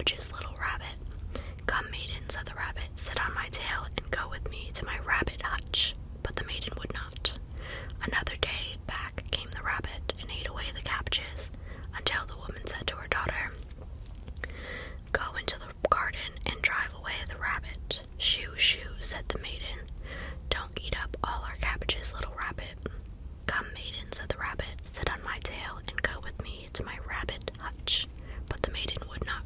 cabbages, little rabbit. Come, maiden, said the rabbit, sit on my tail and go with me to my rabbit hutch. But the maiden would not. Another day back came the rabbit and ate away the cabbages, until the woman said to her daughter, Go into the garden and drive away the rabbit. Shoo, shoo, said the maiden. Don't eat up all our cabbages, little rabbit. Come, maiden, said the rabbit, sit on my tail and go with me to my rabbit hutch. But the maiden would not.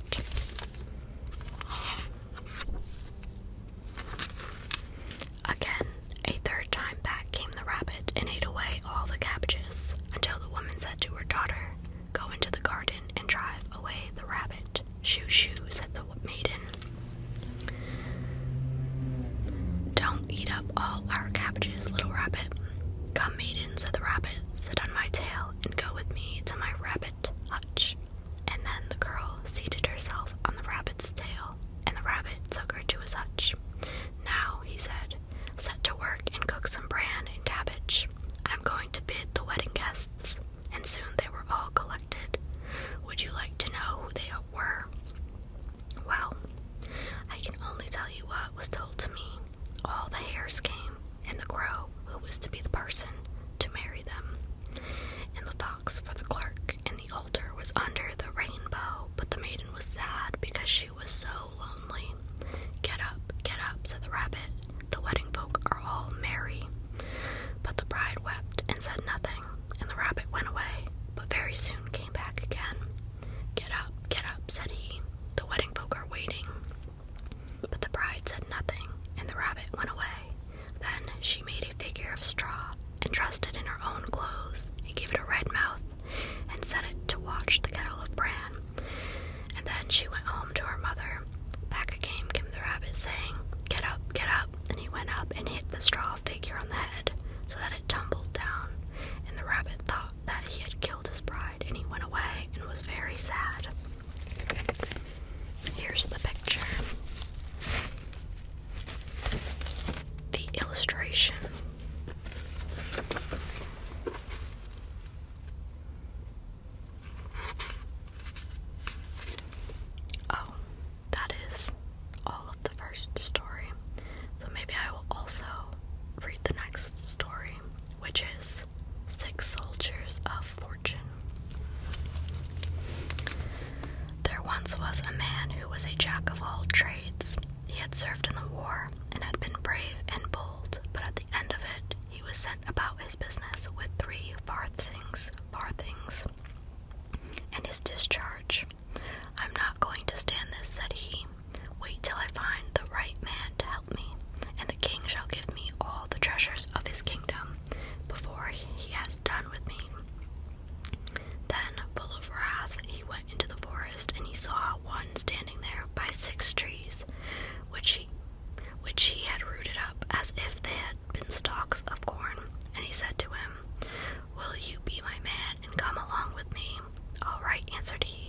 Again, a third time back came the rabbit and ate away all the cabbages, until the woman said to her daughter, Go into the garden and drive away the rabbit. Shoo, shoo, said the maiden. Don't eat up all our cabbages, little rabbit. Come, maiden, said the rabbit, sit on my tail and go with me to my rabbit hutch. And then the girl seated herself on the rabbit's tail, and the rabbit took her to his hutch. Now, he said, set to work and cook some bran and cabbage. I'm going to bid the wedding guests. And soon they were all collected. Would you like to know who they were? Well, I can only tell you what was told to me. All the hares came, and the crow, who was to be the person to marry them, and the fox for the clerk, and the altar was under the rainbow, but the maiden was sad because she was so lonely. Get up, said the rabbit. The wedding folk are all merry. But the bride wept and said nothing, and the rabbit went away, but very soon came back again. Get up, said he. The wedding folk are waiting. But the bride said nothing, and the rabbit went away. Then she made a figure of straw, and dressed it in her own clothes, and gave it a red mouth, and set it to watch the kettle of bran. And then she went home to her mother. Back again came the rabbit, saying, Get up, and he went up and hit the straw figure on the head, so that it tumbled down. And the rabbit thought that he had killed his bride, and he went away and was very sad. Here's the picture. The illustration. Oh, that is all of the first story. So maybe I will also read the next story, which is 6 Soldiers of Fortune. There once was a man who was a jack of all trades. He had served in the war and had been brave and bold, but at the end of it, he was sent about his business with 3 farthings, and his discharge. I'm not going to stand this, said he. Wait till I find the right man to help me, and the king shall give me all the treasures of his kingdom before he has done with me. Then, full of wrath, he went into the forest, and he saw one standing there by 6 trees, which he had rooted up as if they had been stalks of corn. And he said to him, Will you be my man and come along with me? All right, answered he.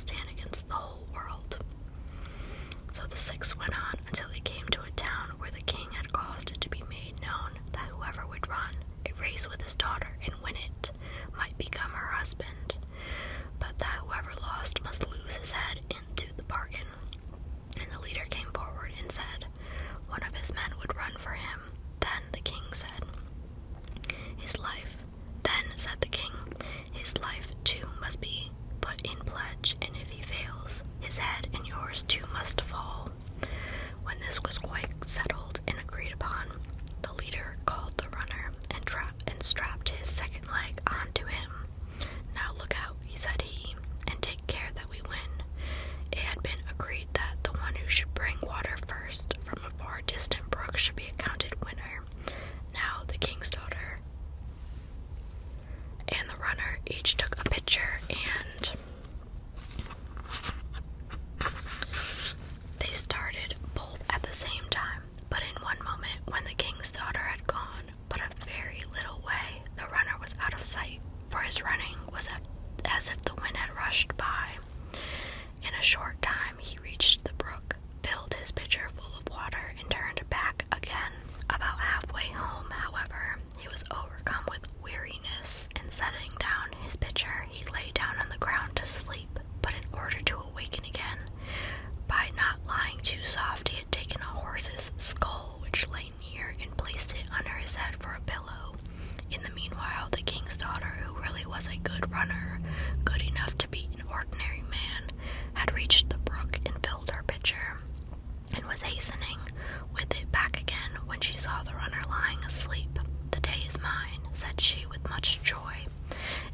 stand against the whole world. So the 6 went on until they came to a town where the king had caused it to be made known that whoever would run a race with his daughter and win it might become her husband, but that whoever lost must lose his head into the bargain. And the leader came forward and said one of his men would run for him. Then the king said, said the king, his life too must be put in pledge, and if he fails, his head and yours too must fall. When this was quite settled and agreed upon, the leader called the runner and strapped his second leg onto him. Now look out, said he, and take care that we win. It had been agreed that the one who should bring water first from a far distant brook should be accounted winner. Now the king's daughter and the runner each took a pitcher, and they started both at the same time. But in one moment, when the king's daughter had gone but a very little way, the runner was out of sight, for his running was as if the wind had rushed by. In a short time he reached the brook, filled his pitcher full of water, and turned back again. About halfway home, however, he was overcome with weariness, and setting down his pitcher, he lay down on the ground to sleep. But in order to awaken again, by not lying too soft, he had taken a horse's skull which lay near and placed it under his head for a pillow. In the meanwhile, the king's daughter, who really was a good runner, good enough to beat an ordinary man, had reached the brook and filled her pitcher, and was hastening with it back again when she saw the runner lying asleep. "The day is mine," said she with much joy,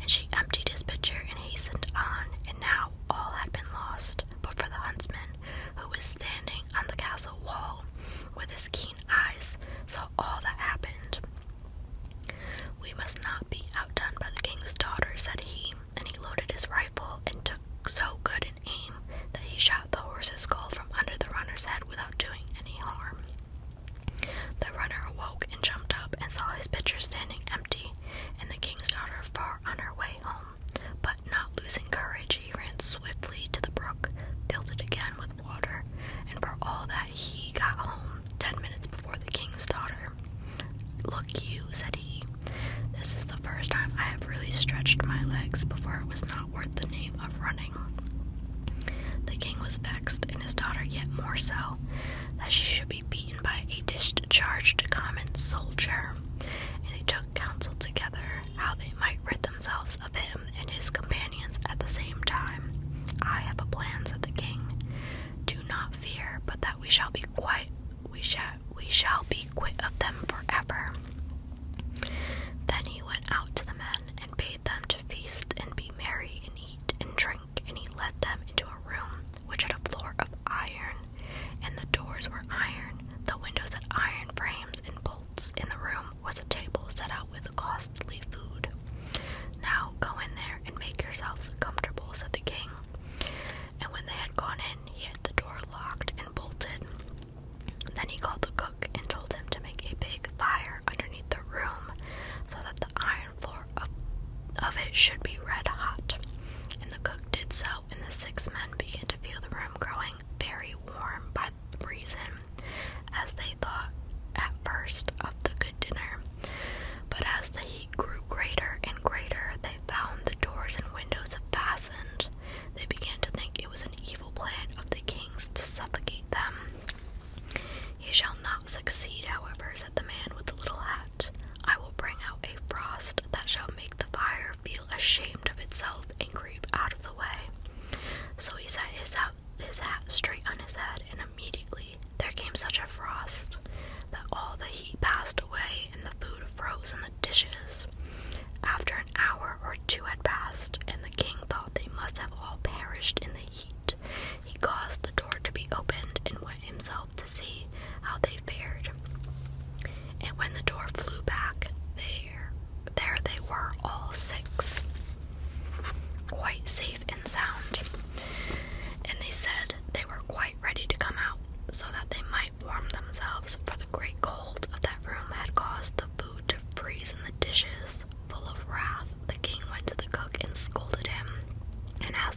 and she emptied his pitcher and hastened on, and now all had been lost, but for the huntsman, who was standing on the castle wall with his keen eyes, saw all that happened. "We must not be outdone by the king's daughter," said he, and he loaded his rifle and took so good an aim that he shot the horse's skull from under the runner's head without doing any harm. The runner awoke and jumped up and saw his pitcher standing empty, and the king's daughter far on her way home. But not losing courage, he ran swiftly to the brook, filled it again with water, and for all that he got home 10 minutes before the king's daughter. "Look you," said he, "this is the first time I have really stretched my legs before it was not worth the name of running." The king was vexed, and his daughter yet more so, that she should be beaten by a discharged common soldier, and they took counsel together how they might rid themselves of him and his companions at the same time. "I have a plan," said the king. "Do not fear, but that we shall be quit of them forever." Then he went out to the men and bade them to feast and be merry and eat and drink, and he led them into a room which had a floor of iron, and the doors were iron, the windows had iron frames and bolts. In the room was a table set out with costly food. "Now go in there and make yourselves comfortable," said the king. And when they had gone in, he had the door locked and bolted.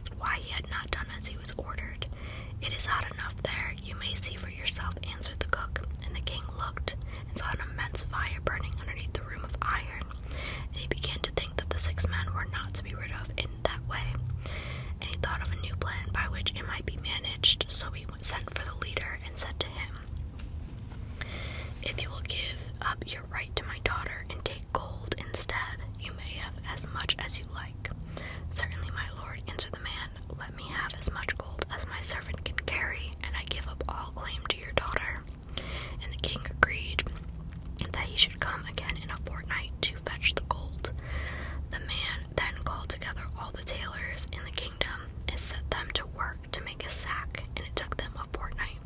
asked why he had not done as he was ordered. "It is hot enough there, you may see for yourself," answered the cook. And the king looked and saw an immense fire burning underneath the room of iron, and he began to think that the 6 men were not to be rid of in that way. And he thought of a new plan by which it might be managed, so he sent for the leader and said to him, "If you will give up your right to my daughter and take gold instead, you may have as much as you like." "Certainly, my lord," answered the man. "Let me have as much gold as my servant can carry, and I give up all claim to your daughter." And the king agreed that he should come again in a fortnight to fetch the gold. The man then called together all the tailors in the kingdom and set them to work to make a sack, and it took them a fortnight.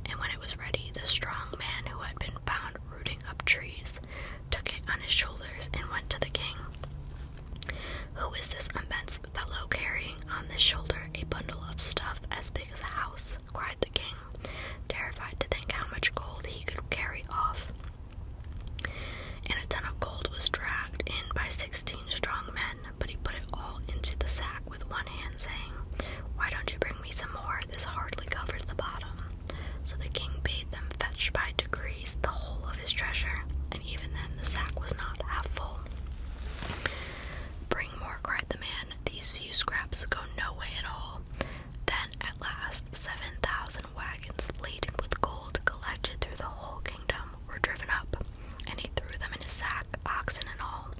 And when it was ready, the strong man who had been found rooting up trees took it on his shoulders and went to the king. "Who is this immense fellow carrying on this shoulder a bundle of stuff as big as a house?" cried the king, terrified to think how much gold he could carry off. And a ton of gold was dragged in by 16 strong men, but he put it all into the sack with one hand, saying, "Why don't you bring me some more? This hardly covers the bottom." So the king bade them fetch by degrees the whole of his treasure, and even then the sack was not half full. "Bring more," cried the man. "These few scraps go no way at all." Then at last 7,000 wagons laden with gold collected through the whole kingdom were driven up, and he threw them in his sack, oxen and all.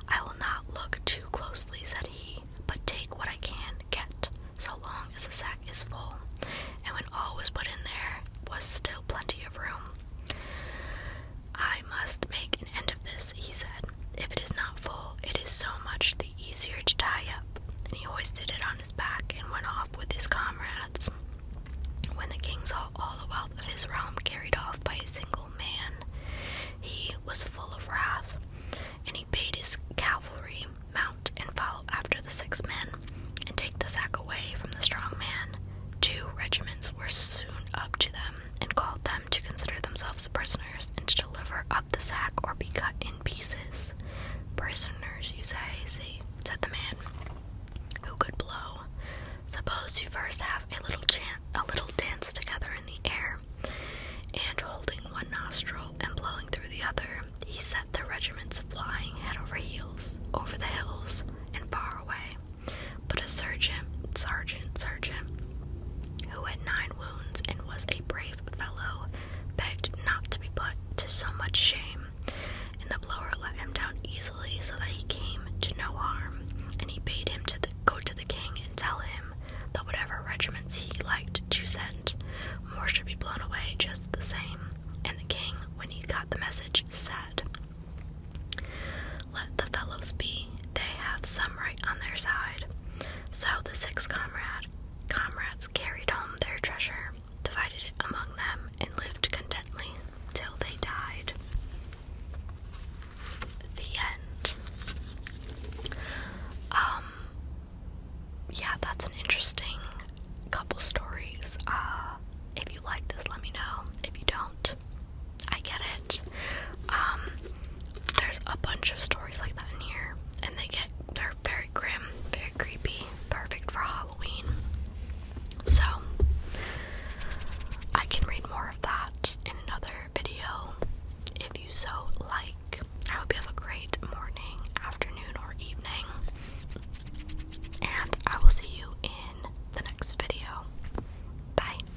"I will not look too closely," said he, "but take what I can get, so long as the sack is full." And when all was put in, there was still plenty of room. "I must make an end of this," he said. "If it is not full, it is so much the easier to tie up." And he hoisted it on his back and went off with his comrades. When the king saw all the wealth of his realm carried off by a single man, he was full of wrath, and he bade his cavalry mount and follow after the 6 men, and take the sack away from the strong man. 2 regiments were soon up to them, and called them to consider themselves prisoners, and to deliver up the sack or be cut in pieces. "Prisoners, you say," said the man. "Who could blow? Suppose you first have a little dance together in the air." And holding one nostril and blowing through the other, he set the regiments flying head over heels, over the hills, and far away. But a sergeant, who had 9 wounds and was a brave fellow, begged not to be put to so much shame, and the blower let him down easily, so that he came to no harm. And he bade him go to the king and tell him that whatever regiments he liked to send, more should be blown away just the same. And the king, when he got the message, said, "Let the fellows be, they have some right on their side." So the 6 comrades carried home their treasure, divided it among them, and lived contently till they died. The end. Yeah, that's an